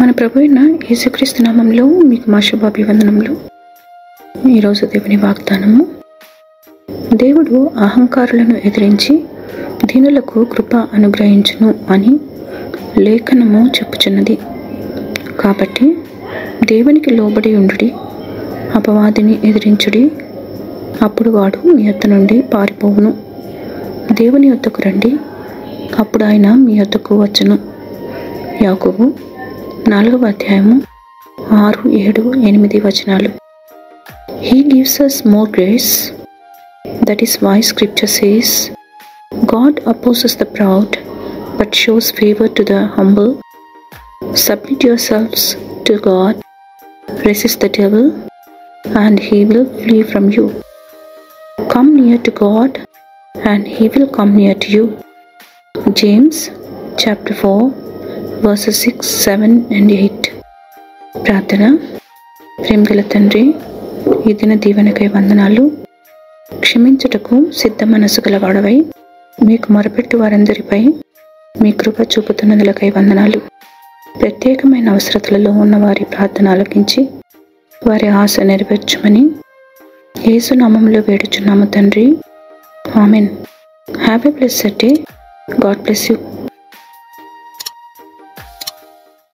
మన ప్రభు అయిన యేసుక్రీస్తు నామములో మీకు మా శుభాభివందనములు. ఈరోజు దేవుని వాగ్దానము, దేవుడు అహంకారులను ఎదిరించి దీనులకు కృప అనుగ్రహించును అని లేఖనము చెప్పుచున్నది. కాబట్టి దేవునికి లోబడి ఉండుడి, అపవాదిని ఎదిరించుడి, అప్పుడు వాడు మీ యొద్ద నుండి పారిపోవును. దేవుని యొద్దకు రండి, అప్పుడు ఆయన మీ యొద్దకు వచ్చును. యాకోబు 4వ అధ్యాయము 6, 7, 8 వచనాలు. He gives us more grace. That is why scripture says, God opposes the proud but shows favor to the humble. Submit yourselves to God, resist the devil and he will flee from you. Come near to God and he will come near to you. James chapter 4 verses 6, 7 and 8. ప్రార్థన. ప్రేమగల తండ్రి, ఈ దిన దీవెనకై వందనాలు. క్షమించుటకు సిద్ధ మనసు గలవాడవై మీకు మొరపెట్టు వారందరిపై మీ కృప చూపుతున్నదులకై వందనాలు. ప్రత్యేకమైన అవసరతలలో ఉన్న వారి ప్రార్థన ఆలకించి వారి ఆశ నెరవేర్చమని యేసు నామములో వేడుచున్నాము తండ్రి. Amen. Have a blessed day. God bless you.